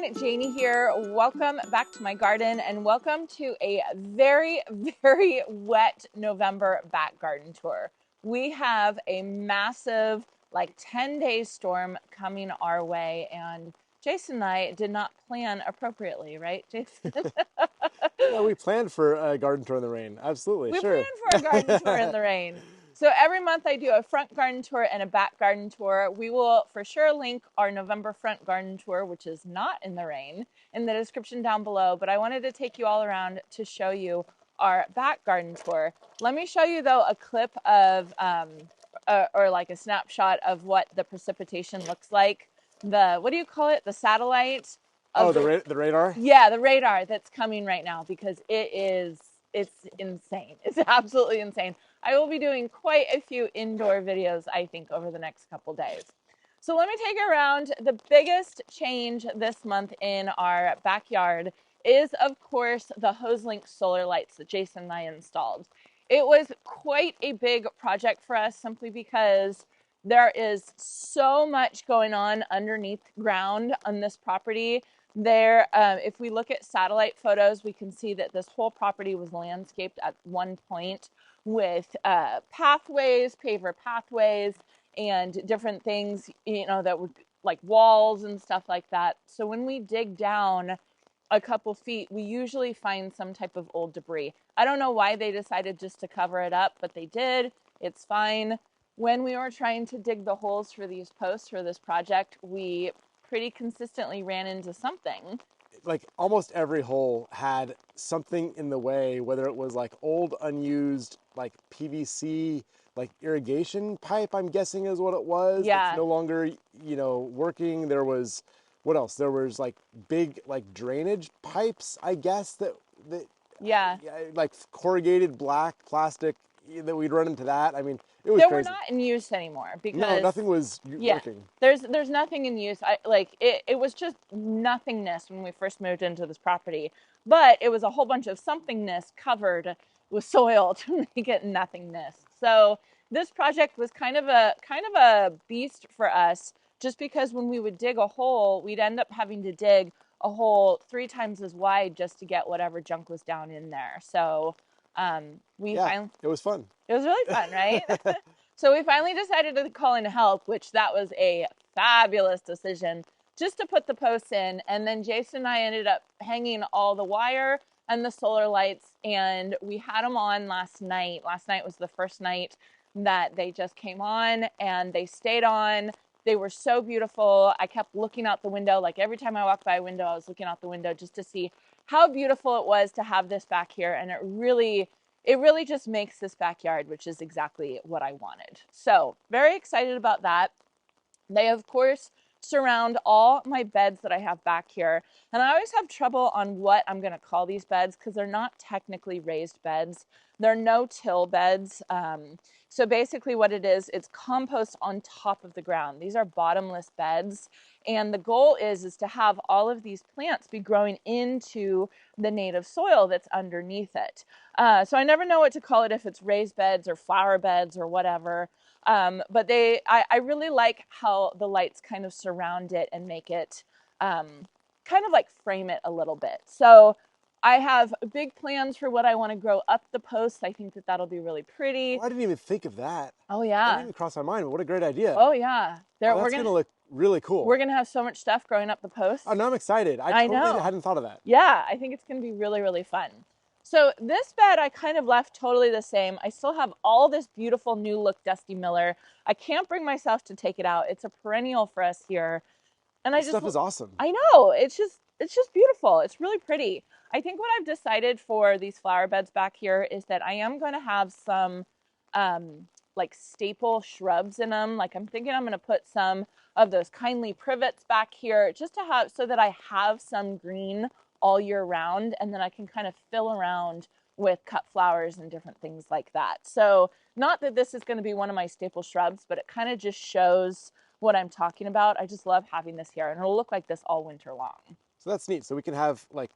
everyone, Janie here. Welcome back to my garden and welcome to a very, very wet November back garden tour. We have a massive, 10-day storm coming our way, and Jason and I did not plan appropriately, right, Jason? Yeah, we planned for a garden tour in the rain. Absolutely, We sure. planned for a garden tour in the rain. So every month I do a front garden tour and a back garden tour. We will for sure link our November front garden tour, which is not in the rain, in the description down below. But I wanted to take you all around to show you our back garden tour. Let me show you though a clip of, or like a snapshot of what the precipitation looks like. What do you call it? The satellite? Oh, the radar? Yeah, the radar that's coming right now, because it's insane. It's absolutely insane. I will be doing quite a few indoor videos, I think, over the next couple days. So let me take you around. The biggest change this month in our backyard is, of course, the HoseLink solar lights that Jason and I installed. It was quite a big project for us simply because there is so much going on underneath ground on this property. If we look at satellite photos, we can see that this whole property was landscaped at one point with pathways, paver pathways, and different things, that would like walls and stuff like that. So when we dig down a couple feet, we usually find some type of old debris. I don't know why they decided just to cover it up, but they did. It's fine. When we were trying to dig the holes for these posts for this project, we pretty consistently ran into something. Like almost every hole had something in the way, whether it was like old, unused, like PVC, like irrigation pipe, I'm guessing is what it was. Yeah. It's no longer, working. There was, what else? There was like big, like drainage pipes, I guess, that Yeah. like corrugated black plastic that we'd run into that. I mean, it was They crazy. were not in use anymore because No, nothing was working. There's nothing in use. It was just nothingness when we first moved into this property, but it was a whole bunch of somethingness covered with soil to make it nothingness. So this project was kind of a beast for us, just because when we would dig a hole, we'd end up having to dig a hole 3 times as wide just to get whatever junk was down in there. So it was fun. It was really fun, right? So we finally decided to call in help, which that was a fabulous decision, just to put the posts in. And then Jason and I ended up hanging all the wire and the solar lights, and we had them on last night. Last night was the first night that they just came on, and they stayed on. They were so beautiful. I kept looking out the window. Like every time I walked by a window, I was looking out the window just to see how beautiful it was to have this back here. And it really just makes this backyard, which is exactly what I wanted. So very excited about that. They, of course, surround all my beds that I have back here. And I always have trouble on what I'm going to call these beds because they're not technically raised beds. They're no-till beds. So basically what it is, it's compost on top of the ground. These are bottomless beds. And the goal is to have all of these plants be growing into the native soil that's underneath it. So I never know what to call it, if it's raised beds or flower beds or whatever. But I really like how the lights kind of surround it and make it kind of like frame it a little bit. So I have big plans for what I want to grow up the posts. I think that that'll be really pretty. Oh, I didn't even think of that. Oh, yeah. That didn't even cross my mind, but what a great idea. Oh, yeah. That's going to look really cool. We're going to have so much stuff growing up the posts. Oh, now I'm excited. I totally hadn't thought of that. Yeah, I think it's going to be really, really fun. So this bed I kind of left totally the same. I still have all this beautiful new look Dusty Miller. I can't bring myself to take it out. It's a perennial for us here. And this stuff is awesome. I know. It's just beautiful. It's really pretty. I think what I've decided for these flower beds back here is that I am going to have some like staple shrubs in them. Like I'm thinking I'm going to put some of those kindly privets back here just to have, so that I have some green all year round, and then I can kind of fill around with cut flowers and different things like that. So not that this is going to be one of my staple shrubs, but it kind of just shows what I'm talking about. I just love having this here, and it'll look like this all winter long. So that's neat. So we can have like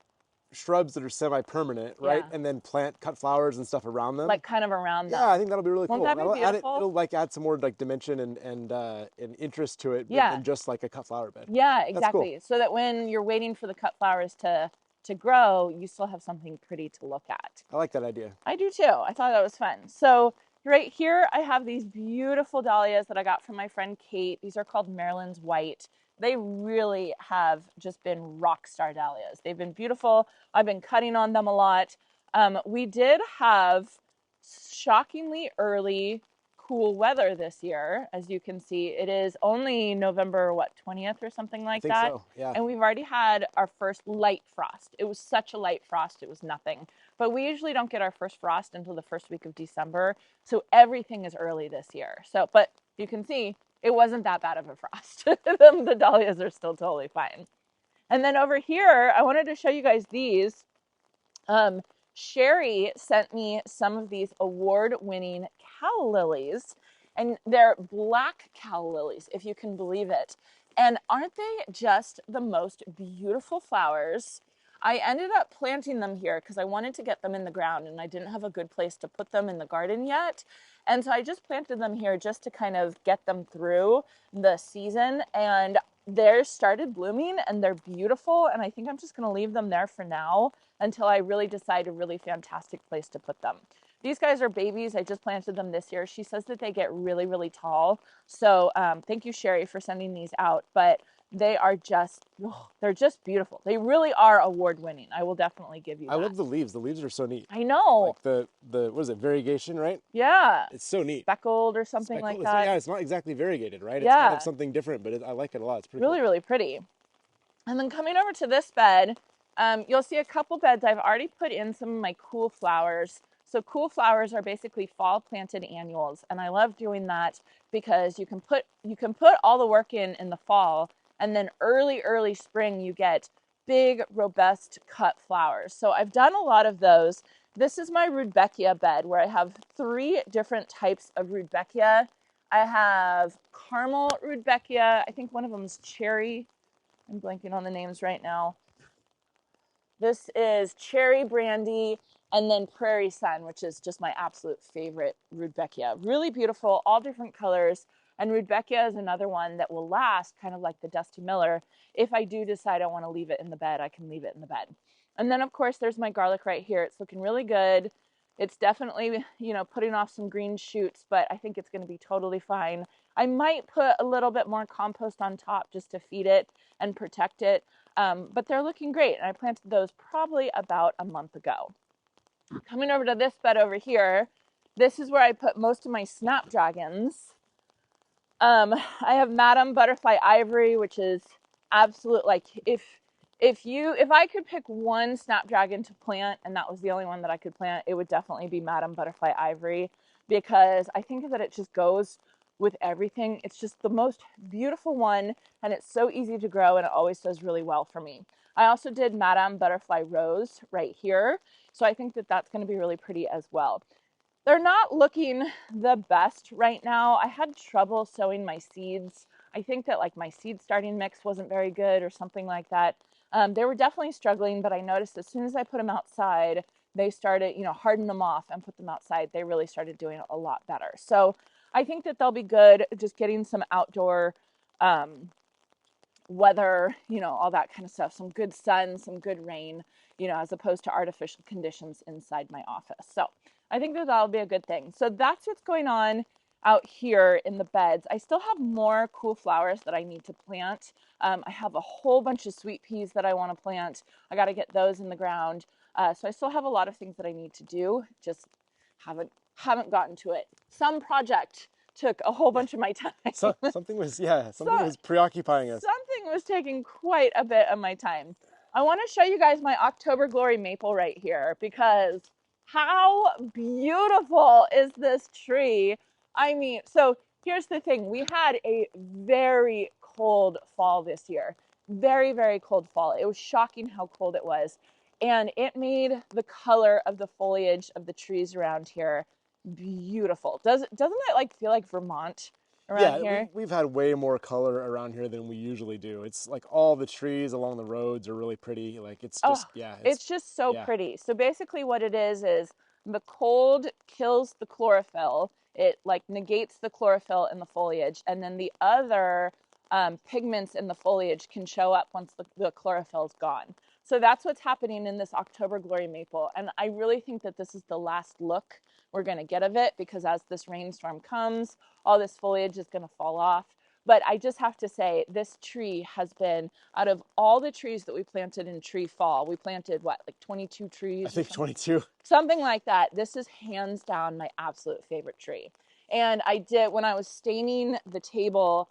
shrubs that are semi-permanent, right? Yeah. And then plant cut flowers and stuff around them. Like kind of around them. Yeah, I think that'll be really Won't cool. that be That'll add it, beautiful? it'll like add some more like dimension and interest to it Yeah. than just like a cut flower bed. Yeah, That's cool. exactly. So that when you're waiting for the cut flowers to grow, you still have something pretty to look at. I like that idea. I do too. I thought that was fun. So right here, I have these beautiful dahlias that I got from my friend Kate. These are called Maryland's White. They really have just been rock star dahlias. They've been beautiful. I've been cutting on them a lot. We did have shockingly early cool weather this year. As you can see, it is only November, 20th or something like I think that. so, yeah. And we've already had our first light frost. It was such a light frost, it was nothing. But we usually don't get our first frost until the first week of December. So everything is early this year. So, but you can see it wasn't that bad of a frost. The dahlias are still totally fine. And then over here, I wanted to show you guys these. Sherry sent me some of these award-winning calla lilies, and they're black calla lilies, if you can believe it. And aren't they just the most beautiful flowers? I ended up planting them here because I wanted to get them in the ground and I didn't have a good place to put them in the garden yet. And so I just planted them here just to kind of get them through the season. And they're started blooming and they're beautiful. And I think I'm just going to leave them there for now until I really decide a really fantastic place to put them. These guys are babies. I just planted them this year. She says that they get really, really tall. So thank you, Sherry, for sending these out. But they are just, they're just beautiful. They really are award winning. I will definitely give you that. I love the leaves. The leaves are so neat. I know. Like the what is it, variegation, right? Yeah. It's so neat. Speckled or something like that. Yeah, it's not exactly variegated, right? Yeah. It's kind of something different, but I like it a lot. It's pretty really, cool. really pretty. And then coming over to this bed, you'll see a couple beds. I've already put in some of my cool flowers. So cool flowers are basically fall planted annuals. And I love doing that because you can put all the work in the fall, and then early spring you get big, robust cut flowers. So I've done a lot of those. This is my Rudbeckia bed where I have 3 different types of Rudbeckia. I have caramel Rudbeckia. I think one of them is cherry. I'm blanking on the names right now. This is cherry brandy, and then prairie sun, which is just my absolute favorite Rudbeckia. Really beautiful, all different colors. And Rudbeckia is another one that will last, kind of like the Dusty Miller. If I do decide I want to leave it in the bed, I can leave it in the bed. And then, of course, there's my garlic right here. It's looking really good. It's definitely, putting off some green shoots, but I think it's going to be totally fine. I might put a little bit more compost on top just to feed it and protect it. But they're looking great. And I planted those probably about a month ago. Coming over to this bed over here, this is where I put most of my snapdragons. I have Madame Butterfly Ivory, which is absolute, like, if I could pick one snapdragon to plant and that was the only one that I could plant, it would definitely be Madame Butterfly Ivory, because I think that it just goes with everything. It's just the most beautiful one, and it's so easy to grow, and it always does really well for me. I also did Madame Butterfly Rose right here, so I think that that's going to be really pretty as well. They're not looking the best right now. I had trouble sowing my seeds. I think that like my seed starting mix wasn't very good or something like that. They were definitely struggling, but I noticed as soon as I put them outside, they started, harden them off and put them outside. They really started doing a lot better. So I think that they'll be good, just getting some outdoor weather, all that kind of stuff, some good sun, some good rain, as opposed to artificial conditions inside my office. So I think that that'll be a good thing. So that's what's going on out here in the beds. I still have more cool flowers that I need to plant. I have a whole bunch of sweet peas that I want to plant. I got to get those in the ground. So I still have a lot of things that I need to do. Just haven't gotten to it. Some project took a whole bunch of my time. Something was preoccupying us. Something was taking quite a bit of my time. I want to show you guys my October Glory maple right here, because how beautiful is this tree? I mean, so here's the thing. We had a very cold fall this year. Very, very cold fall. It was shocking how cold it was. And it made the color of the foliage of the trees around here beautiful. Doesn't it like feel like Vermont? around here. We've had way more color around here than we usually do. It's like all the trees along the roads are really pretty. Like it's Oh, just, yeah, it's just so yeah. pretty. So basically what it is the cold kills the chlorophyll. It like negates the chlorophyll in the foliage, and then the other pigments in the foliage can show up once the chlorophyll's gone. So that's what's happening in this October Glory Maple. And I really think that this is the last look we're going to get of it, because as this rainstorm comes, all this foliage is going to fall off. But I just have to say, this tree has been, out of all the trees that we planted in Tree Fall, we planted what, like 22 trees? I think 22. Something like that. This is hands down my absolute favorite tree. And I did, when I was staining the table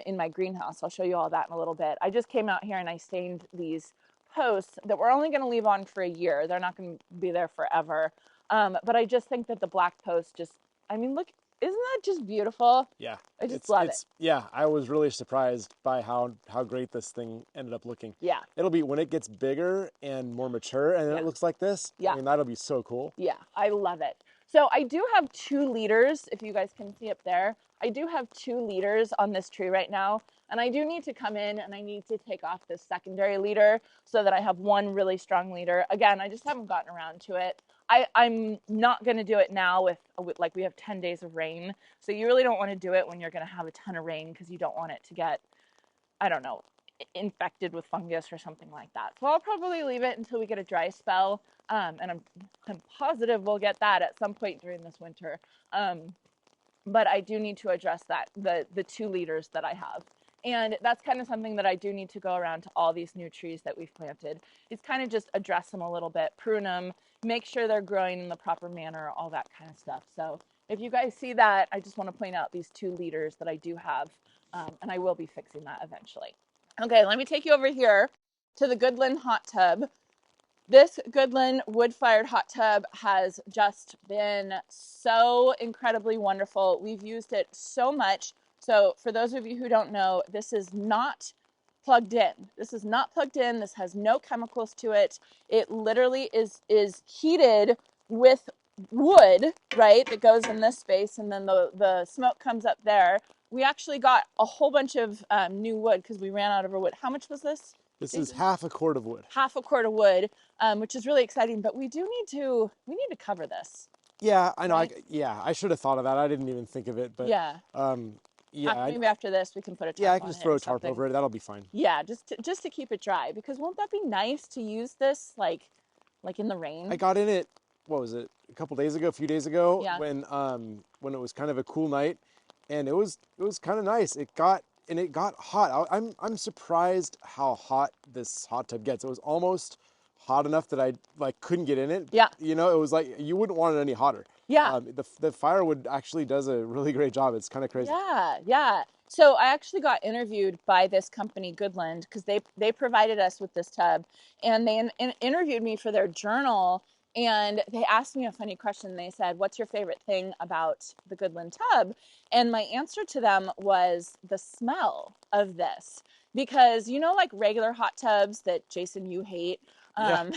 in my greenhouse, I'll show you all that in a little bit. I just came out here and I stained these posts that we're only going to leave on for a year. They're not going to be there forever. But I just think that the black post just, I mean, look, isn't that just beautiful? Yeah. I just love it. Yeah, I was really surprised by how great this thing ended up looking. Yeah. It'll be, when it gets bigger and more mature and then it looks like this, Yeah. I mean, that'll be so cool. Yeah, I love it. So I do have 2 leaders, if you guys can see up there. I do have 2 leaders on this tree right now, and I do need to come in and I need to take off this secondary leader so that I have one really strong leader. Again, I just haven't gotten around to it. I'm not going to do it now with like we have 10 days of rain. So you really don't want to do it when you're going to have a ton of rain, because you don't want it to get, I don't know, infected with fungus or something like that. So I'll probably leave it until we get a dry spell. And I'm positive we'll get that at some point during this winter. But I do need to address that, the 2 leaders that I have. And that's kind of something that I do need to go around to all these new trees that we've planted. It's kind of just address them a little bit, prune them, make sure they're growing in the proper manner, all that kind of stuff. So if you guys see that, I just want to point out these 2 leaders that I do have, and I will be fixing that eventually. Okay, let me take you over here to the Goodland hot tub. This Goodland Woodfired Hot Tub has just been so incredibly wonderful. We've used it so much. So for those of you who don't know, this is not plugged in. This is not plugged in. This has no chemicals to it. It literally is heated with wood, right, that goes in this space, and then the smoke comes up there. We actually got a whole bunch of new wood because we ran out of our wood. How much was this? This is half a quart of wood. Half a quart of wood, which is really exciting. But we need to cover this. Yeah, I know. Right? I should have thought of that. I didn't even think of it. But yeah. Maybe after this we can put a tarp. Yeah, I can just throw a tarp over it. That'll be fine. Yeah, just to keep it dry, because won't that be nice to use this like in the rain? I got in it. What was it? A few days ago. Yeah. When it was kind of a cool night, and it was kind of nice. It got hot. I'm surprised how hot this hot tub gets. It was almost hot enough that I couldn't get in it. Yeah. You know, it was like you wouldn't want it any hotter. Yeah. The firewood actually does a really great job. It's kind of crazy. Yeah, yeah. So I actually got interviewed by this company, Goodland, because they provided us with this tub, and they interviewed me for their journal, and they asked me a funny question. They said, "What's your favorite thing about the Goodland tub?" And my answer to them was the smell of this, because like regular hot tubs that Jason, you hate. Yeah.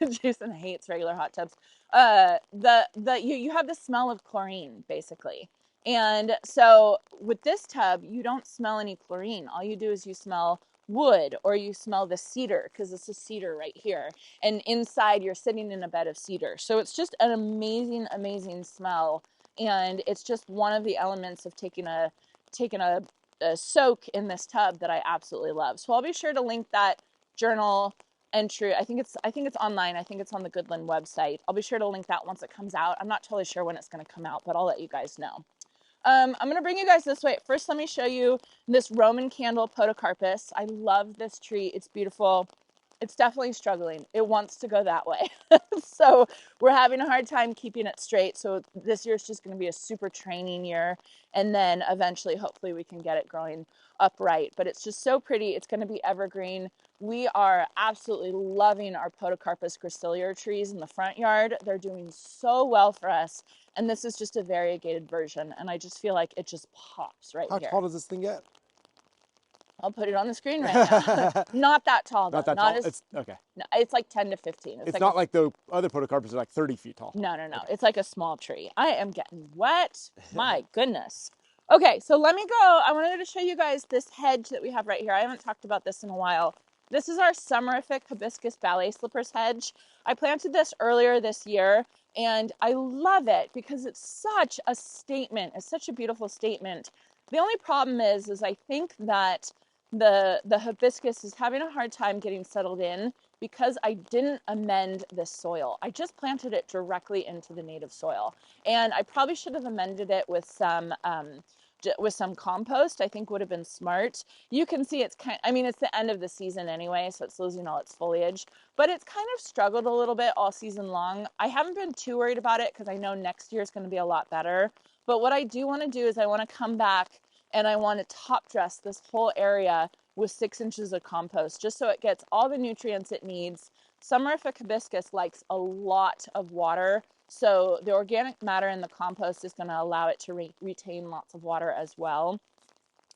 Jason hates regular hot tubs. You have the smell of chlorine, basically. And so with this tub, you don't smell any chlorine. All you do is you smell wood, or you smell the cedar, because it's a cedar right here. And inside you're sitting in a bed of cedar. So it's just an amazing, amazing smell. And it's just one of the elements of taking a soak in this tub that I absolutely love. So I'll be sure to link that journal entry. I think it's online. I think it's on the Goodland website. I'll be sure to link that once it comes out. I'm not totally sure when it's going to come out, but I'll let you guys know. I'm going to bring you guys this way. First, let me show you this Roman candle podocarpus. I love this tree. It's beautiful. It's definitely struggling. It wants to go that way. So we're having a hard time keeping it straight. So this year's just going to be a super training year. And then eventually, hopefully, we can get it growing upright. But it's just so pretty. It's going to be evergreen. We are absolutely loving our Podocarpus gracilior trees in the front yard. They're doing so well for us. And this is just a variegated version. And I just feel like it just pops right here. How tall does this thing get? I'll put it on the screen right now. Not that tall, though. Not that tall? It's okay. No, it's like 10 to 15. It's like not like the other podocarpus are like 30 feet tall. No. Okay. It's like a small tree. I am getting wet. My goodness. Okay, so let me go. I wanted to show you guys this hedge that we have right here. I haven't talked about this in a while. This is our Summerific Hibiscus Ballet Slippers hedge. I planted this earlier this year, and I love it because it's such a statement. It's such a beautiful statement. The only problem is I think that the hibiscus is having a hard time getting settled in because I didn't amend this soil. I just planted it directly into the native soil, and I probably should have amended it with some compost. I think would have been smart. You can see it's it's the end of the season anyway, so it's losing all its foliage, but it's kind of struggled a little bit all season long. I haven't been too worried about it because I know next year is going to be a lot better. But what I do want to do is I want to come back and I want to top dress this whole area with 6 inches of compost, just so it gets all the nutrients it needs. Summerific hibiscus likes a lot of water, so the organic matter in the compost is going to allow it to retain lots of water as well.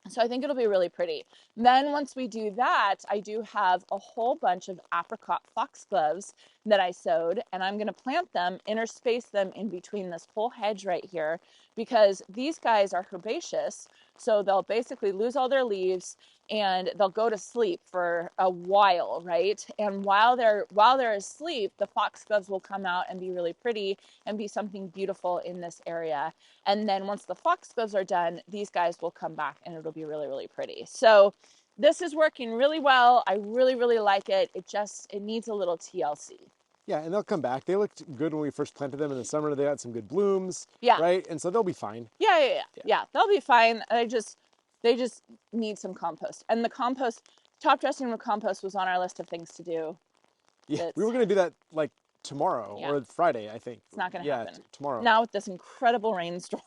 So I think it'll be really pretty. Then once we do that, I do have a whole bunch of apricot foxgloves that I sowed, and I'm going to plant them, interspace them in between this whole hedge right here, because these guys are herbaceous, so they'll basically lose all their leaves and they'll go to sleep for a while, right? And while they're asleep, the foxgloves will come out and be really pretty and be something beautiful in this area. And then once the foxgloves are done, these guys will come back and it'll be really, really pretty. So this is working really well. I really, really like it. It needs a little TLC. Yeah, and they'll come back. They looked good when we first planted them in the summer. They had some good blooms, Yeah. right? And so they'll be fine. Yeah, they'll be fine. They just need some compost. And the compost, top dressing with compost was on our list of things to do. Yeah, we were going to do that like tomorrow or Friday, I think. It's not going to happen. Tomorrow. Now with this incredible rainstorm.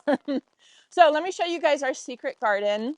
So let me show you guys our secret garden.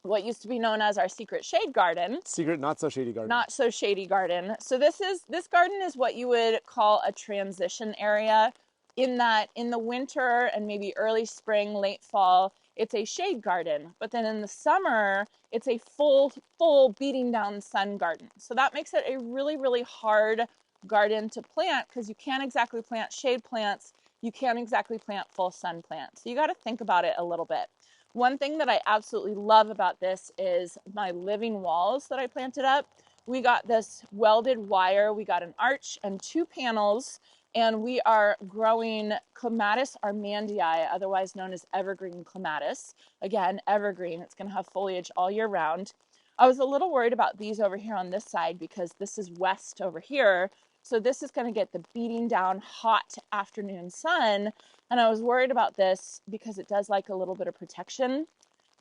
What used to be known as our secret shade garden. Secret, not so shady garden. Not so shady garden. So this garden is what you would call a transition area, in that in the winter and maybe early spring, late fall, it's a shade garden. But then in the summer, it's a full beating down sun garden. So that makes it a really, really hard garden to plant because you can't exactly plant shade plants. You can't exactly plant full sun plants. So you got to think about it a little bit. One thing that I absolutely love about this is my living walls that I planted up. We got this welded wire. We got an arch and 2 panels, and we are growing Clematis armandii, otherwise known as evergreen clematis. Again, evergreen. It's going to have foliage all year round. I was a little worried about these over here on this side because this is west over here. So this is going to get the beating down hot afternoon sun. And I was worried about this because it does like a little bit of protection,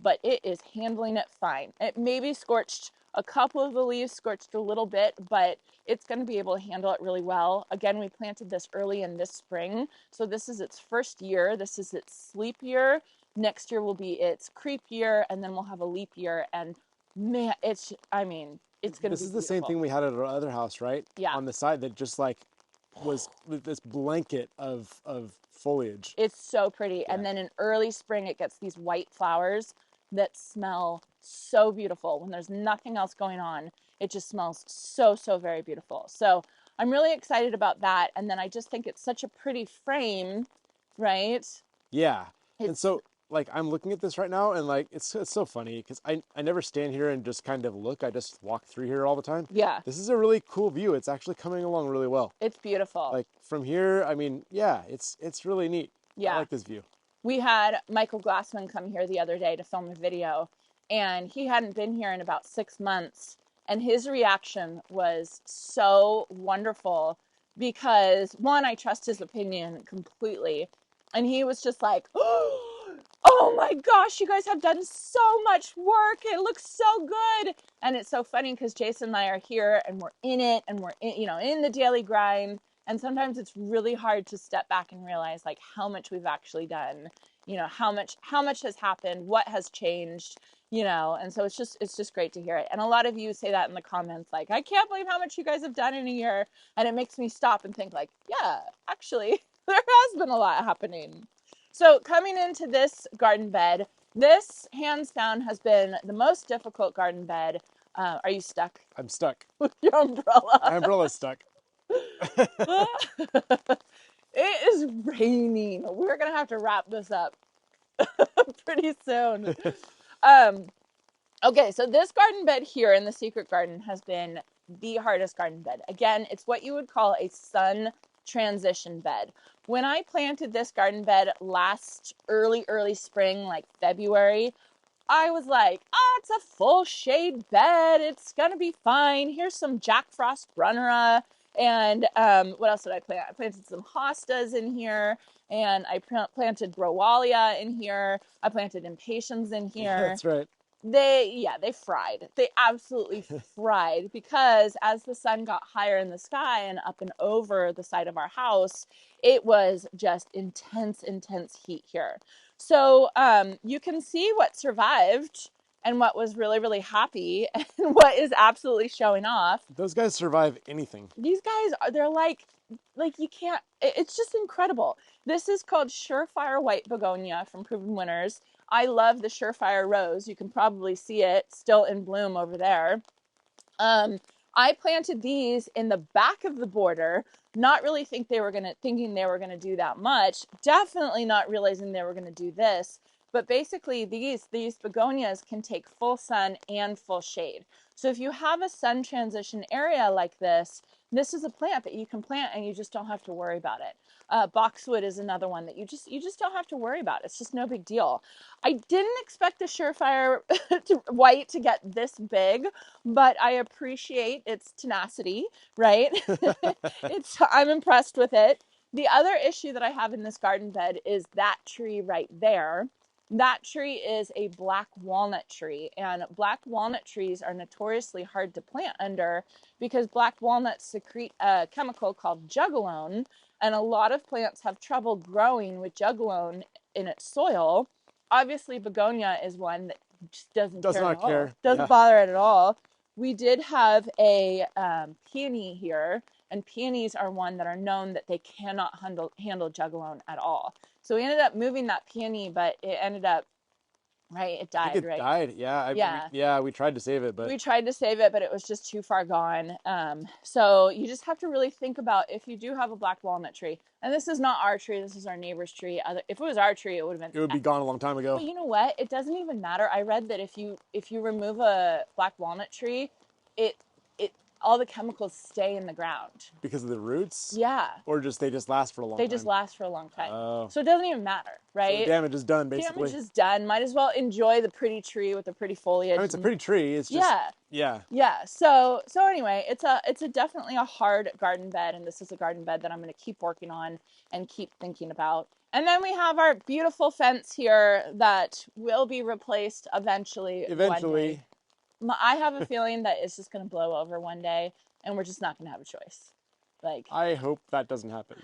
but it is handling it fine. It maybe scorched a couple of the leaves, scorched a little bit, but it's going to be able to handle it really well. Again, we planted this early in this spring. So this is its first year. This is its sleep year. Next year will be its creep year, and then we'll have a leap year. And man, it's going to be beautiful. This is the same thing we had at our other house, right? Yeah. On the side that just like was this blanket of foliage. It's so pretty. Yeah. And then in early spring, it gets these white flowers that smell so beautiful. When there's nothing else going on, it just smells so, so very beautiful. So I'm really excited about that. And then I just think it's such a pretty frame, right? Yeah. And so like I'm looking at this right now and like it's so funny because I never stand here and just kind of look. I just walk through here all the time. Yeah. This is a really cool view. It's actually coming along really well. It's beautiful. Like from here, I mean, yeah, it's really neat. Yeah. I like this view. We had Michael Glassman come here the other day to film a video, and he hadn't been here in about 6 months. And his reaction was so wonderful because, one, I trust his opinion completely. And he was just like, oh my gosh, you guys have done so much work. It looks so good. And it's so funny because Jason and I are here and we're in it and we're in the daily grind. And sometimes it's really hard to step back and realize like how much we've actually done, how much has happened, what has changed, and so it's just great to hear it. And a lot of you say that in the comments, like, I can't believe how much you guys have done in a year. And it makes me stop and think like, yeah, actually, there has been a lot happening. So coming into this garden bed, this hands down has been the most difficult garden bed. Are you stuck? I'm stuck. With your umbrella. My umbrella's stuck. It is raining. We're going to have to wrap this up. pretty soon. Okay, so this garden bed here in the secret garden has been the hardest garden bed. Again, it's what you would call a sun transition bed. When I planted this garden bed last early spring, like February, I was like, oh, it's a full shade bed. It's going to be fine. Here's some Jack Frost Brunnera. And what else did I plant? I planted some hostas in here. And I planted Growallia in here. I planted impatiens in here. Yeah, that's right. They fried. They absolutely fried because as the sun got higher in the sky and up and over the side of our house, it was just intense heat here. So you can see what survived and what was really happy and what is absolutely showing off. Those guys survive anything. These guys, they're like you can't, it's just incredible. This is called Surefire White Begonia from Proven Winners. I love the Surefire Rose. You can probably see it still in bloom over there. I planted these in the back of the border, not really thinking they were gonna do that much. Definitely not realizing they were gonna do this. But basically, these begonias can take full sun and full shade. So if you have a sun transition area like this is a plant that you can plant and you just don't have to worry about it. Boxwood is another one that you just don't have to worry about. It's just no big deal. I didn't expect the Surefire White to get this big, but I appreciate its tenacity, right? I'm impressed with it. The other issue that I have in this garden bed is that tree right there. That tree is a black walnut tree, and black walnut trees are notoriously hard to plant under because black walnuts secrete a chemical called jugalone, and a lot of plants have trouble growing with jugalone in its soil. Obviously, begonia is one that just doesn't care. Doesn't bother it at all. We did have a peony here, and peonies are one that are known that they cannot handle jugalone at all. So we ended up moving that peony, but it ended up, right, it died, right? It died, yeah. We tried to save it, but... it was just too far gone. So you just have to really think about if you do have a black walnut tree, and this is not our tree, this is our neighbor's tree. If it was our tree, it would have been... It would be gone a long time ago. But you know what? It doesn't even matter. I read that if you remove a black walnut tree, it all the chemicals stay in the ground. Because of the roots? Yeah. Or they just last for a long time? They just last for a long time. Oh. So it doesn't even matter, right? So the damage is done, basically. Damage is done. Might as well enjoy the pretty tree with the pretty foliage. I mean, it's a pretty tree. It's just... Yeah. So anyway, it's definitely a hard garden bed, and this is a garden bed that I'm going to keep working on and keep thinking about. And then we have our beautiful fence here that will be replaced eventually. Eventually. I have a feeling that it's just going to blow over one day, and we're just not going to have a choice. Like, I hope that doesn't happen.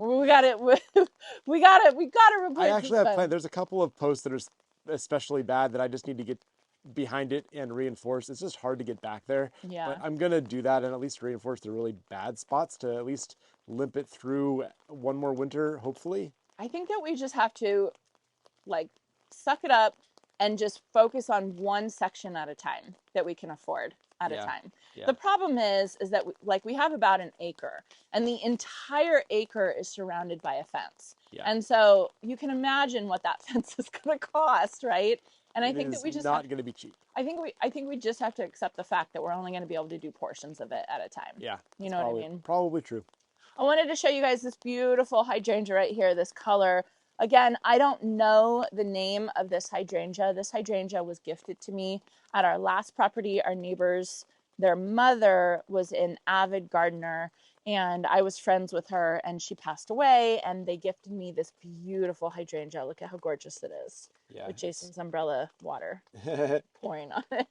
we got to replace. I actually have plans. There's a couple of posts that are especially bad that I just need to get behind it and reinforce. It's just hard to get back there. Yeah. But I'm going to do that and at least reinforce the really bad spots to at least limp it through one more winter, hopefully. I think that we just have to, suck it up and just focus on one section at a time that we can afford at a time. Yeah. The problem is that we have about an acre, and the entire acre is surrounded by a fence. Yeah. And so you can imagine what that fence is going to cost, right? And I think that we just not going to be cheap. I think we just have to accept the fact that we're only going to be able to do portions of it at a time. Yeah. You know what I mean? Probably true. I wanted to show you guys this beautiful hydrangea right here, this color. Again, I don't know the name of this hydrangea. This hydrangea was gifted to me at our last property. Our neighbors, their mother was an avid gardener, and I was friends with her, and she passed away, and they gifted me this beautiful hydrangea. Look at how gorgeous it is. Yeah. With Jason's umbrella water pouring on it.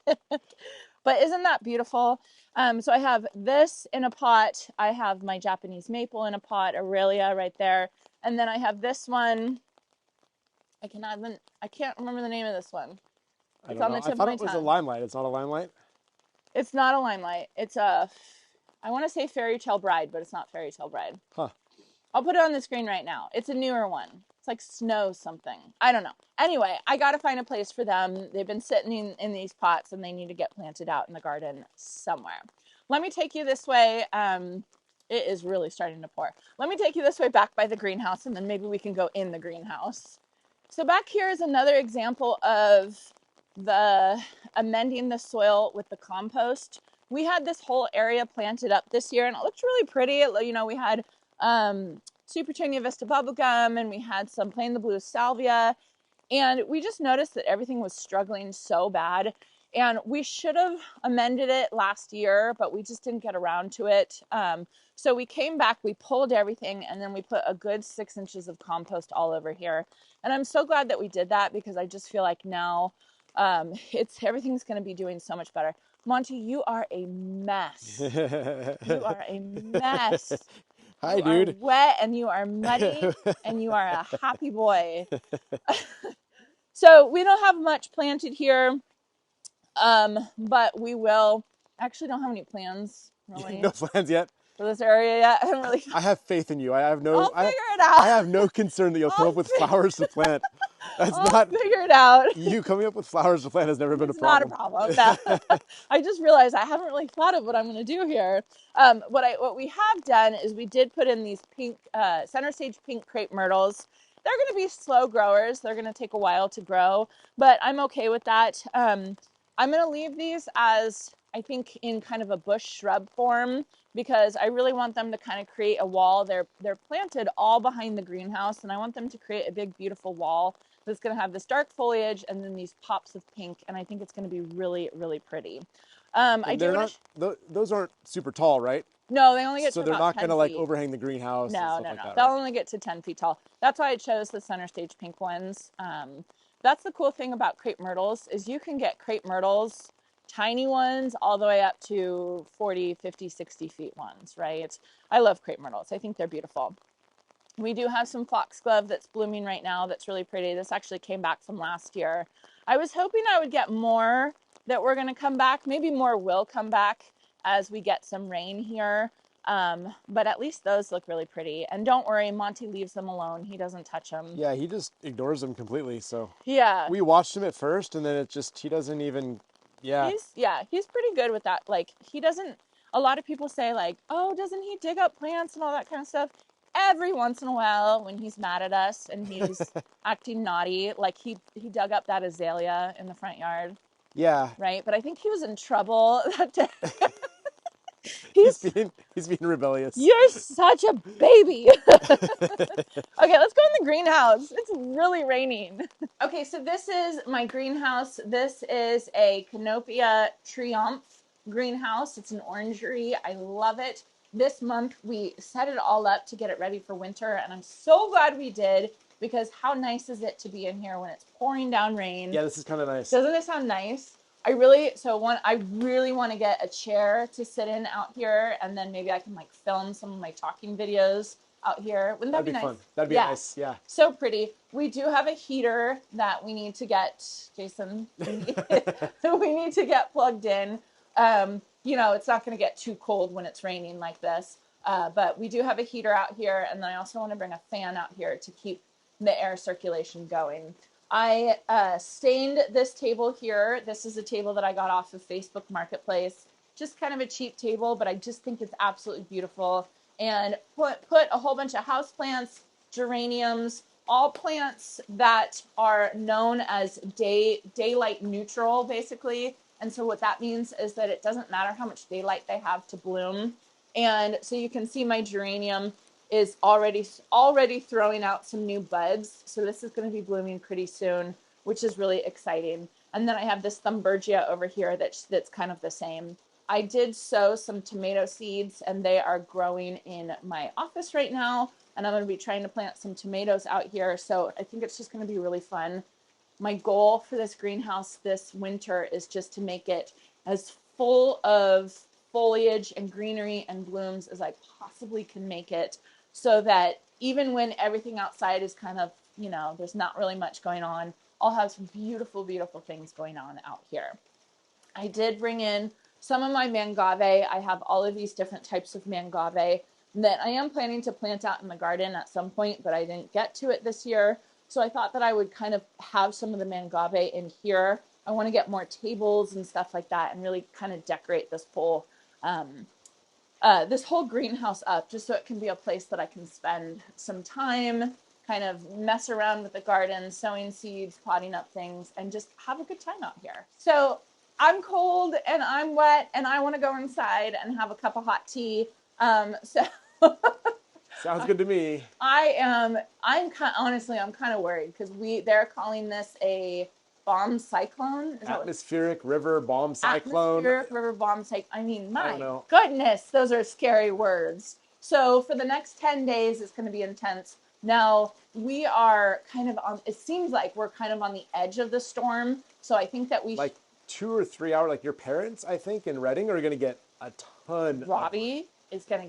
But isn't that beautiful? So I have this in a pot. I have my Japanese maple in a pot, Aurelia right there. And then I have this one. I can't remember the name of this one. It's on the tip of my tongue. I thought it was a limelight. It's not a limelight? It's not a limelight. It's I want to say Fairy Tale Bride, but it's not Fairy Tale Bride. Huh. I'll put it on the screen right now. It's a newer one. It's like Snow something. I don't know. Anyway, I got to find a place for them. They've been sitting in these pots, and they need to get planted out in the garden somewhere. Let me take you this way. It is really starting to pour. Let me take you this way back by the greenhouse, and then maybe we can go in the greenhouse. So back here is another example of the amending the soil with the compost. We had this whole area planted up this year, and it looked really pretty. You know, we had Super Vista bubblegum, and we had some plain the blue salvia, and we just noticed that everything was struggling so bad. And we should have amended it last year, but we just didn't get around to it. So we came back, we pulled everything, and then we put a good 6 inches of compost all over here. And I'm so glad that we did that, because I just feel like now everything's going to be doing so much better. Monty, you are a mess. You are a mess. Hi, you dude. are wet, and you are muddy, and you are a happy boy. So we don't have much planted here, but we will. Actually, don't have any plans really No plans yet. for this area yet. I don't really. I have faith in you. I'll figure it out. I have no concern that you'll come up with flowers to plant. That's I'll not figure it out. you coming up with flowers to plant has never been a It's not problem. a problem. No. I just realized I haven't really thought of what I'm going to do here. What we have done is we did put in these pink center stage pink crepe myrtles. They're going to be slow growers. They're going to take a while to grow, but I'm okay with that. I'm going to leave these as, I think, in kind of a bush shrub form, because I really want them to kind of create a wall. They're planted all behind the greenhouse, and I want them to create a big, beautiful wall that's going to have this dark foliage and then these pops of pink, and I think it's going to be really, really pretty. Those aren't super tall, right? No, they only get so to they're about not 10 going to feet. like overhang the greenhouse. No, and stuff no, like no. that, They'll right? only get to 10 feet tall. That's why I chose the center stage pink ones. That's the cool thing about crepe myrtles is you can get crepe myrtles, tiny ones, all the way up to 40, 50, 60 feet ones, right? I love crepe myrtles. I think they're beautiful. We do have some foxglove that's blooming right now that's really pretty. This actually came back from last year. I was hoping I would get more that were going to come back. Maybe more will come back as we get some rain here. But at least those look really pretty. And don't worry, Monty leaves them alone. He doesn't touch them. Yeah, he just ignores them completely. So Yeah. we watched him at first, and then he doesn't even. Yeah. He's pretty good with that. Like, he doesn't, a lot of people say like, oh, doesn't he dig up plants and all that kind of stuff? Every once in a while when he's mad at us and he's acting naughty, like he dug up that azalea in the front yard. Yeah. Right? But I think he was in trouble that day. He's being rebellious. You're such a baby. Okay, let's go in the greenhouse. It's really raining. Okay, so this is my greenhouse. This is a Canopia Triumph greenhouse. It's an orangery. I love it. This month we set it all up to get it ready for winter, and I'm so glad we did, because how nice is it to be in here when it's pouring down rain? Yeah, this is kind of nice. Doesn't it sound nice? I really want to get a chair to sit in out here, and then maybe I can like film some of my talking videos out here. Wouldn't that be nice? Fun. That'd be nice. Yeah. So pretty. We do have a heater that we need to get, Jason. We need to get plugged in. You know, it's not going to get too cold when it's raining like this. But we do have a heater out here, and then I also want to bring a fan out here to keep the air circulation going. I stained this table here. This is a table that I got off of Facebook Marketplace. Just kind of a cheap table, but I just think it's absolutely beautiful. And put a whole bunch of houseplants, geraniums, all plants that are known as daylight neutral, basically. And so what that means is that it doesn't matter how much daylight they have to bloom. And so you can see my geranium is already throwing out some new buds. So this is going to be blooming pretty soon, which is really exciting. And then I have this Thumbergia over here that's kind of the same. I did sow some tomato seeds, and they are growing in my office right now. And I'm going to be trying to plant some tomatoes out here. So I think it's just going to be really fun. My goal for this greenhouse this winter is just to make it as full of foliage and greenery and blooms as I possibly can make it, so that even when everything outside is kind of, you know, there's not really much going on, I'll have some beautiful, beautiful things going on out here. I did bring in some of my mangave. I have all of these different types of mangave that I am planning to plant out in the garden at some point, but I didn't get to it this year. So I thought that I would kind of have some of the mangave in here. I want to get more tables and stuff like that and really kind of decorate this whole this whole greenhouse up just so it can be a place that I can spend some time, kind of mess around with the garden, sowing seeds, potting up things, and just have a good time out here. So I'm cold and I'm wet and I want to go inside and have a cup of hot tea. So Sounds good to me. honestly, I'm kind of worried because they're calling this a bomb cyclone. Atmospheric river bomb cyclone. Atmospheric river bomb cyclone. I mean, I don't my know. goodness, those are scary words. So for the next 10 days, it's going to be intense. Now, we are kind of on, it seems like we're kind of on the edge of the storm. So I think that like 2 or 3 hours, like your parents, I think, in Reading are going to get a ton. Robbie's going to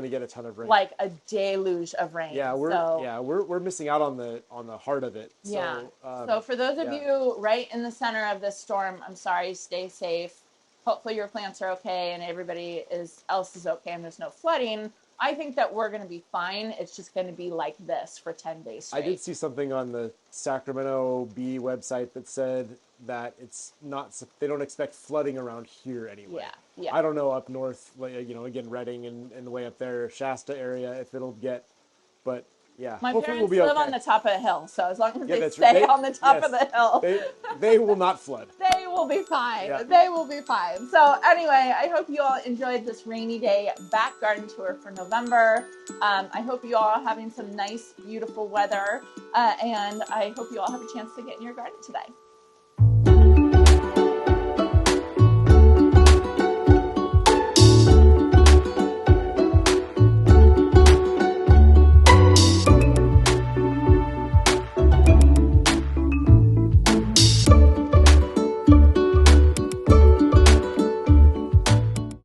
get a ton of rain. Like a deluge of rain. Yeah, we're missing out on the heart of it. So, yeah. So for those of you right in the center of this storm, I'm sorry, stay safe. Hopefully your plants are okay and everybody else is okay and there's no flooding. I think that we're going to be fine. It's just going to be like this for 10 days straight. I did see something on the Sacramento Bee website that said that it's not, they don't expect flooding around here anyway. Yeah. I don't know up north, again, Reading and way up there, Shasta area, if it'll get, but yeah. My hopefully parents we'll be live okay. on the top of a hill, so as long as they that's stay right. on the top of the hill. They will not flood. They will be fine. Yeah. They will be fine. So anyway, I hope you all enjoyed this rainy day back garden tour for November. I hope you all are having some nice, beautiful weather. And I hope you all have a chance to get in your garden today.